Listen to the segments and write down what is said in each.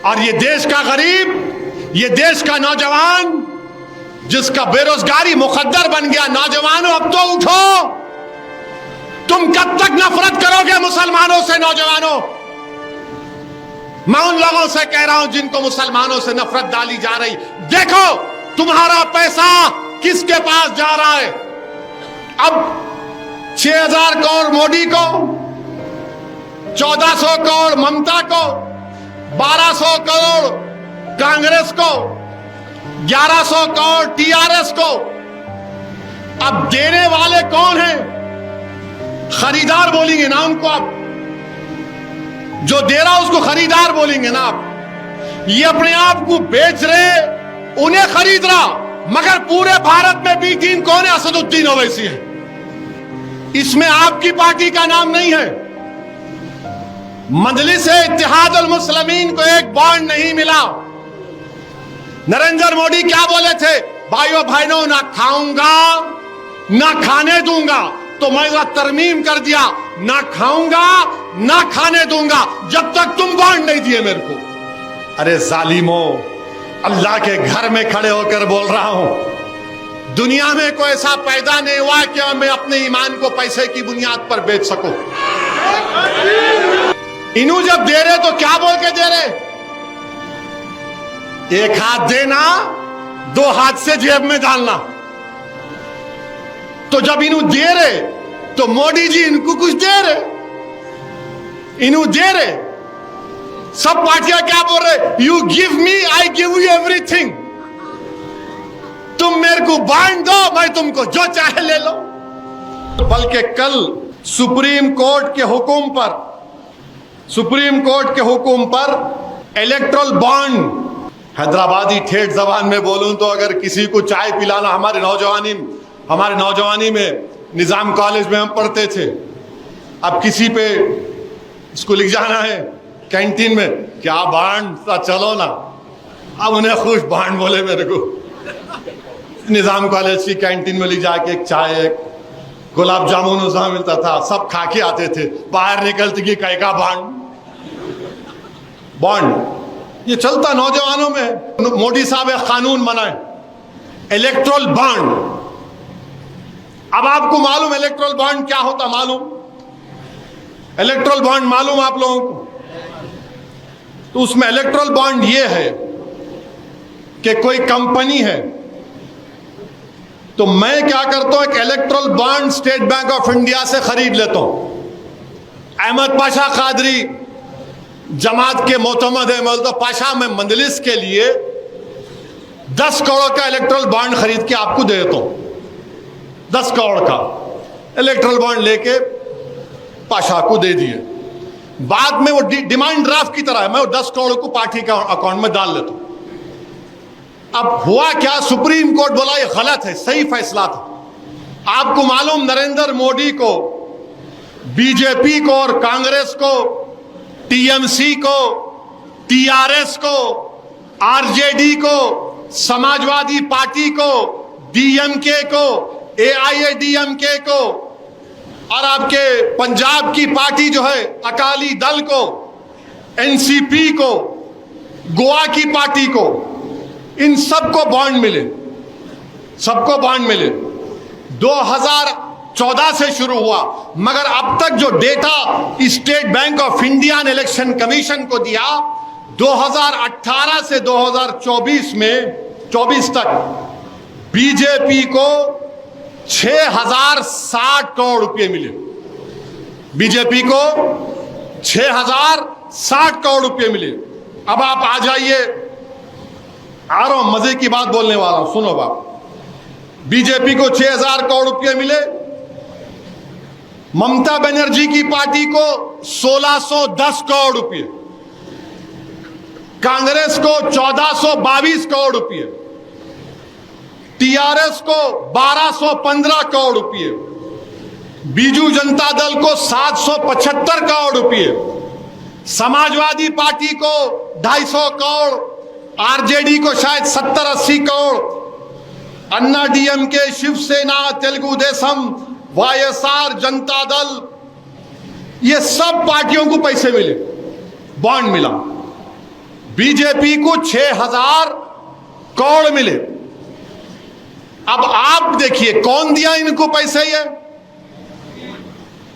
और ये देश का गरीब, ये देश का नौजवान जिसका बेरोजगारी मुकद्दर बन गया, नौजवानों अब तो उठो। तुम कब तक नफरत करोगे मुसलमानों से? नौजवानों, मैं उन लोगों से कह रहा हूं जिनको मुसलमानों से नफरत डाली जा रही, देखो तुम्हारा पैसा किसके पास जा रहा है। अब 6000 करोड़ मोदी को, 1400 करोड़ ममता को, 1200 करोड़ कांग्रेस को, 1100 करोड़ टीआरएस को। अब देने वाले कौन हैं? खरीदार बोलेंगे ना उनको। आप जो दे रहा उसको खरीदार बोलेंगे ना आप। ये अपने आप को बेच रहे, उन्हें खरीद रहा, मगर पूरे भारत में बी-टीम कौन है? असदुद्दीन ओवैसी है। इसमें आपकी पार्टी का नाम नहीं है। मजलिस-ए-इत्तेहादुल मुस्लिमीन को एक बॉन्ड नहीं मिला। नरेंद्र मोदी क्या बोले थे? भाइयों भाइयों, ना खाऊंगा ना खाने दूंगा। तो मैं वह तरमीम कर दिया, ना खाऊंगा ना खाने दूंगा जब तक तुम बॉन्ड नहीं दिए मेरे को। अरे जालिमो, अल्लाह के घर में खड़े होकर बोल रहा हूं, दुनिया में कोई ऐसा पैदा नहीं हुआ कि मैं अपने ईमान को पैसे की बुनियाद पर बेच सकूं। इन्हों जब दे रहे तो क्या बोल के दे रहे? एक हाथ देना, 2 हाथ से जेब में डालना। तो जब इन्हों दे रहे तो मोदी जी इनको कुछ दे रहे, इन्हों दे रहे। सब पार्टियां क्या बोल रहे? You give me, I give you everything. तुम मेरे को बांट दो, मैं तुमको जो चाहे ले लो। बल्कि कल सुप्रीम कोर्ट के हुक्म पर इलेक्ट्रल बॉन्ड, हैदराबादी ठेठ जबान में बोलूं तो अगर किसी को चाय पिलाना, हमारे नौजवानी में निजाम कॉलेज में हम पढ़ते थे, अब किसी पे इसको लिख जाना है कैंटीन में, क्या बांड, चलो ना। अब उन्हें खुश बांड बोले मेरे को। निजाम कॉलेज की कैंटीन में ले जाके एक चाय, एक गुलाब जामुन उसमें मिलता था, सब खा के आते थे। बाहर निकलते कि कई का बॉन्ड ये चलता नौजवानों में। मोदी साहब एक कानून बनाए, इलेक्ट्रल बॉन्ड। अब आपको मालूम इलेक्ट्रल बॉन्ड क्या होता? मालूम इलेक्ट्रल बॉन्ड मालूम आप लोगों को? तो उसमें इलेक्ट्रल बॉन्ड ये है कि कोई कंपनी है, तो मैं क्या करता हूं, एक erectile bond state bank of India से खरीद लेता हूं। अहमद पाशा कादरी जमात के मोतमद है, बोलता पाशा मैं मंजलिस के लिए 10 करोड़ का इलेक्ट्रल बॉन्ड खरीद के आपको दे देता हूं। 10 करोड़ का इलेक्ट्रल बॉन्ड लेके पाशा को दे दिए। बाद में वो डिमांड ड्राफ्ट की तरह है, मैं वो 10 करोड़ को पार्टी का अकाउंट में डाल लेता हूं। अब हुआ क्या? सुप्रीम कोर्ट बोला ये गलत है, सही फैसला था। आपको मालूम, नरेंद्र मोदी को, बीजेपी को और कांग्रेस को, टीएमसी को, टीआरएस को, आरजेडी को, समाजवादी पार्टी को, डीएमके को, एआईएडीएमके को, और आपके पंजाब की पार्टी जो है अकाली दल को, एनसीपी को, गोवा की पार्टी को, इन सबको बॉन्ड मिले, सबको बॉन्ड मिले। 2014 से शुरू हुआ, मगर अब तक जो data state bank of India ने इलेक्शन कमीशन को दिया, 2018 से 2024 तक बीजेपी को 6060 करोड़ रुपए मिले। बीजेपी को 6060 करोड़ रुपए मिले। अब आप आ जाइए, आ रहा हूं, मजे की बात बोलने वाला हूं, सुनो बाप। बीजेपी को 6000 करोड़ रुपए मिले, ममता बनर्जी की पार्टी को 1610 करोड़ रुपए, कांग्रेस को 1422 करोड़ रुपए, टीआरएस को 1215 करोड़ रुपए, बीजू जनता दल को 775 करोड़ रुपए, समाजवादी पार्टी को 250 करोड़, आरजेडी को शायद 70-80 करोड़, अन्ना डीएमके, शिवसेना, तेलुगु देशम, वाईएसआर, जनता दल, ये सब पार्टियों को पैसे मिले, बॉन्ड मिला। बीजेपी को 6,000 करोड़ मिले। अब आप देखिए कौन दिया इनको पैसे, ये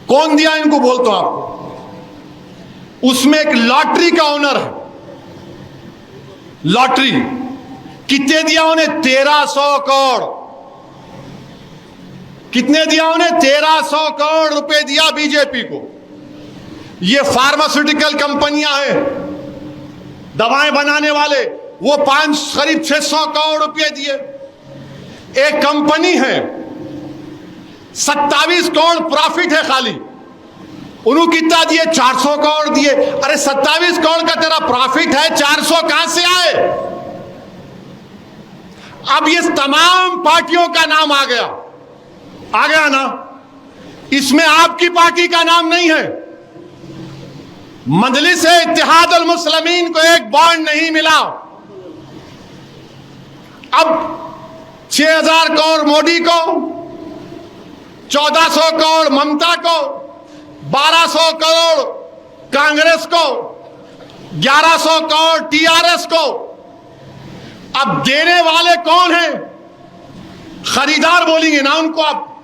कौन दिया इनको बोल तो आपको। उसमें एक लॉटरी का ओनर है, लॉटरी कितने दिया उन्हें? 1300 करोड़। कितने दिया उन्हें? 1300 करोड़ रुपए दिया बीजेपी को। ये फार्मास्यूटिकल कंपनियां हैं, दवाएं बनाने वाले, वो करीब 600 करोड़ रुपए दिए। एक कंपनी है 27 करोड़ प्रॉफिट है खाली, उन्होंने कितना दिए? 400 करोड़ दिए। अरे 27 करोड़ का तेरा प्रॉफिट है, 400 कहां से आए? अब ये तमाम पार्टियों का नाम आ गया ना, इसमें आपकी पार्टी का नाम नहीं है। मजलिस इत्तेहाद अल मुस्लिमीन को एक बॉन्ड नहीं मिला। अब 6,000 करोड़ मोदी को, 1400 करोड़ ममता को, 1200 करोड़ कांग्रेस को, 1100 करोड़ टीआरएस को। अब देने वाले कौन हैं? खरीदार बोलेंगे ना उनको आप,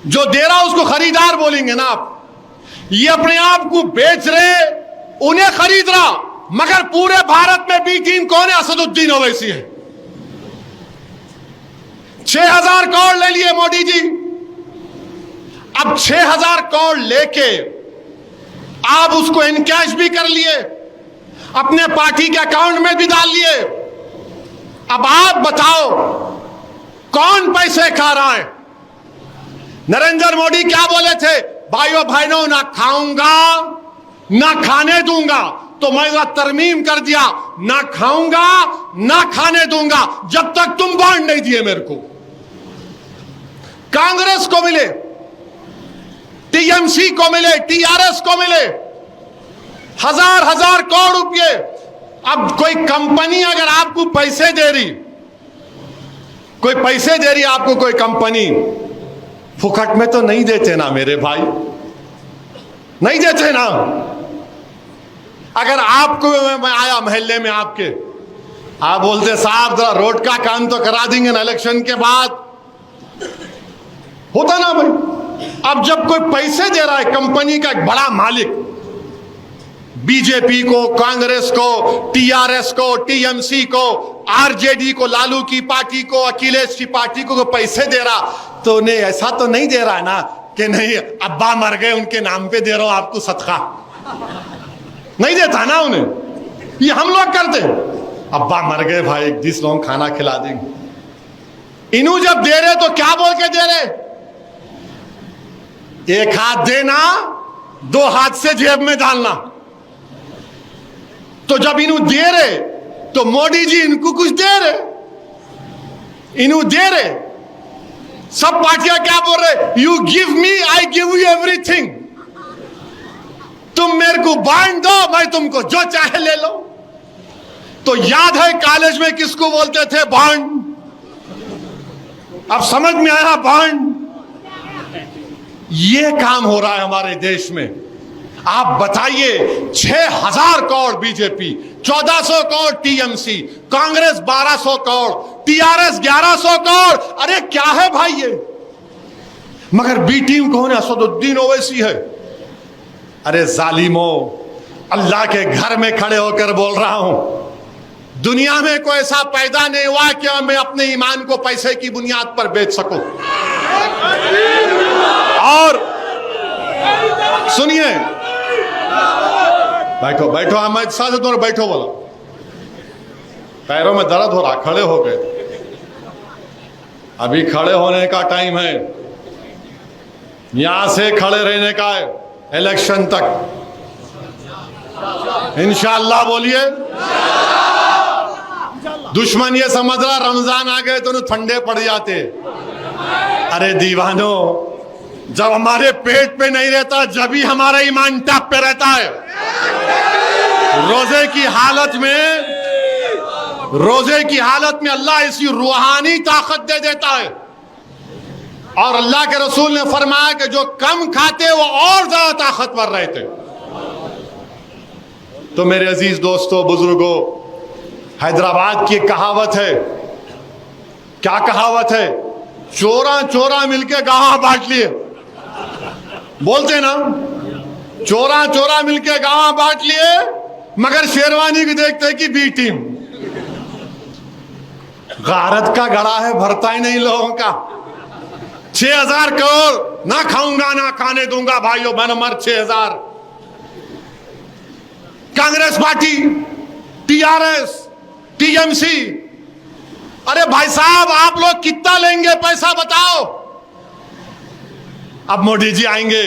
जो दे रहा उसको खरीदार बोलेंगे ना आप। ये अपने आप को बेच रहे, उन्हें खरीद रहा, मगर पूरे भारत में बी टीम कौन है? असदुद्दीन ओवैसी है। 6,000 करोड़ ले लिए मोदी जी। अब 6,000 करोड़ लेके आप उसको इनकैश भी कर लिए, अपने पार्टी के अकाउंट में भी डाल लिए। अब आप बताओ कौन पैसे खा रहा है? नरेंद्र मोदी क्या बोले थे? भाइयों बहनों, ना खाऊंगा ना खाने दूंगा। तो मैं तरमीम कर दिया, ना खाऊंगा ना खाने दूंगा जब तक तुम बॉन्ड नहीं दिए मेरे को। कांग्रेस को मिले, टीएमसी को मिले, टीआरएस को मिले हजार करोड़ रुपए। अब कोई कंपनी अगर आपको पैसे दे रही, आपको कोई कंपनी, फुकट में तो नहीं देते ना मेरे भाई, नहीं देते ना। अगर आपको मैं आया मोहल्ले में आपके, आप बोलते साहब जरा रोड का काम तो करा देंगे ना इलेक्शन के बाद, होता ना भाई। अब जब कोई पैसे दे रहा है, कंपनी का एक बड़ा मालिक, बीजेपी को, कांग्रेस को, टीआरएस को, टीएमसी को, आरजेडी को, लालू की पार्टी को, अखिलेश की पार्टी को पैसे दे रहा, तो उन्हें ऐसा तो नहीं दे रहा ना कि नहीं अब्बा मर गए उनके नाम पे दे रहा हूं आपको सदका, नहीं देता ना उन्हें। ये हम लोग करते, अब्बा मर गए भाई 20 लोग खाना खिला देंगे। इन्हों जब दे रहे तो क्या बोल के दे रहे? एक हाथ देना, 2 हाथ से जेब में डालना। तो जब इन्हों दे रहे तो मोदी जी इनको कुछ दे रहे, इन्हों दे रहे। सब पार्टियां क्या बोल रहे? You give me, I give you everything. तुम मेरे को बांट दो, मैं तुमको जो चाहे ले लो। तो याद है कॉलेज में किसको बोलते थे? बॉन्ड। अब समझ में आया बॉन्ड। ये काम हो रहा है हमारे देश में। आप बताइए, 6,000 crore BJP, 1400 crore TMC, Congress 1200 crore, TRS 1100 crore. अरे क्या है भाई ये? मगर बी टीम कौन है? असदुद्दीन ओवैसी है। अरे जालिमो, अल्लाह के घर में खड़े होकर बोल रहा हूं, दुनिया में कोई ऐसा पैदा नहीं हुआ कि मैं अपने ईमान को पैसे की बुनियाद पर बेच सकूं। और सुनिए, बैठो बैठो, अहमद साहब दोनों बैठो। बोला पैरों में दर्द हो रहा, खड़े हो गए। अभी खड़े होने का टाइम है, यहां से खड़े रहने का है इलेक्शन तक, इंशाअल्लाह। बोलिए, दुश्मन ये समझ रहा रमजान आ गए तो ठंडे पड़ जाते। अरे दीवानों, जब हमारे पेट पे नहीं रहता, जब ही हमारा ईमान टप पे रहता है। रोजे की हालत में अल्लाह इसकी रूहानी ताकत दे देता है। और अल्लाह के रसूल ने फरमाया कि जो कम खाते वो और ज्यादा ताकतवर रहते। तो मेरे अजीज दोस्तों, बुजुर्गों, हैदराबाद की कहावत है, क्या कहावत है? चोरा चोरा मिलके गांव बांट लिए, बोलते ना, चोरा चोरा मिलके गांव बांट लिए, मगर शेरवानी भी देखते कि बी टीम। गारत का गड़ा है, भरता ही नहीं लोगों का। 6000 करोड़ ना खाऊंगा ना खाने दूंगा भाइयों, मैंने मर 6000। कांग्रेस पार्टी, टीआरएस, टीएमसी, अरे भाई साहब आप लोग कितना लेंगे पैसा बताओ? अब मोदी जी आएंगे,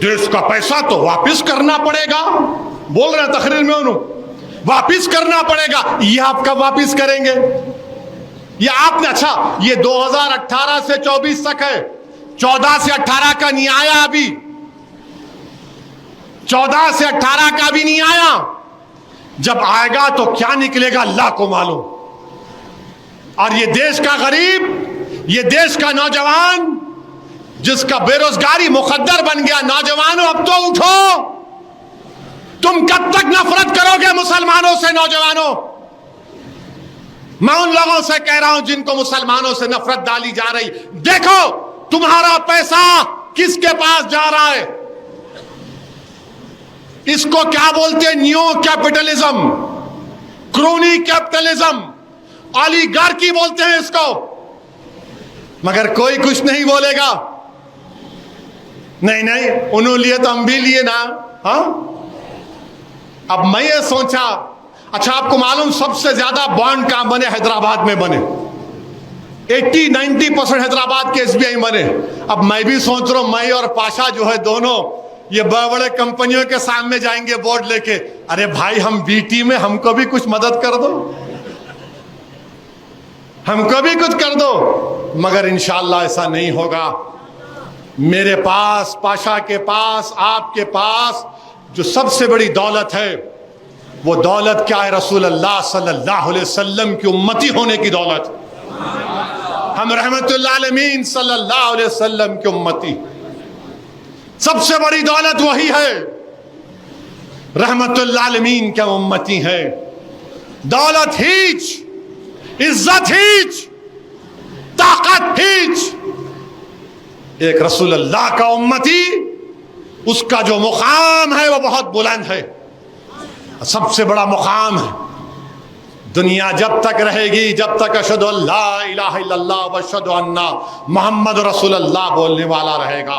देश का पैसा तो वापस करना पड़ेगा, बोल रहे हैं तकरीर में उन्होंने, वापस करना पड़ेगा। ये आप कब वापस करेंगे? ये आपने, अच्छा ये 2018 से 24 तक है, 14 से 18 का नहीं आया अभी, 14 से 18 का भी नहीं आया। जब आएगा तो क्या निकलेगा अल्लाह को मालूम। और ये देश का गरीब, ये देश का नौजवान जिसका बेरोजगारी मुकद्दर बन गया, नौजवानों अब तो उठो। तुम कब तक नफरत करोगे मुसलमानों से? नौजवानों, मैं उन लोगों से कह रहा हूं जिनको मुसलमानों से नफरत डाली जा रही, देखो तुम्हारा पैसा किसके पास जा रहा है। इसको क्या बोलते हैं? New capitalism, crony capitalism, oligarchy बोलते हैं इसको। मगर कोई कुछ नहीं बोलेगा। नहीं नहीं, उन्होंने लिए तो हम भी लिए ना। हाँ, अब मैं ये सोचा, अच्छा आपको मालूम सबसे ज्यादा बॉन्ड कहां बने? हैदराबाद में बने। 80-90% हैदराबाद के एसबीआई बने। अब मैं भी सोच रहा हूं, मैं और पाशा जो है दोनों ये बड़े बड़े कंपनियों के सामने जाएंगे बोर्ड लेके, अरे भाई हम बीटी में, हमको भी कुछ मदद कर दो, हमको भी कुछ कर दो। मगर इंशाअल्लाह ऐसा नहीं होगा। मेरे पास, पाशा के पास, आपके पास जो सबसे बड़ी दौलत है, वो दौलत क्या है? रसूल अल्लाह सल्लल्लाहु अलैहि वसल्लम की उम्मती होने की दौलत। हम रहमतुल्लाह अलमीन सल्लल्लाहु अलैहि वसल्लम की उम्मती, सबसे बड़ी दौलत वही है, रहमतुल्लाह अलमीन के उम्मती है। दौलत हीच, इज्जत हीच, ताकत हीच, एक रसूल अल्लाह का उम्मती, उसका जो मुकाम है वो बहुत बुलंद है, सबसे बड़ा मुकाम है। दुनिया जब तक रहेगी, जब तक अशहदु अल्ला इलाहा इल्लल्लाह व अशहदु अन्ना मुहम्मद रसूलुल्लाह बोलने वाला रहेगा,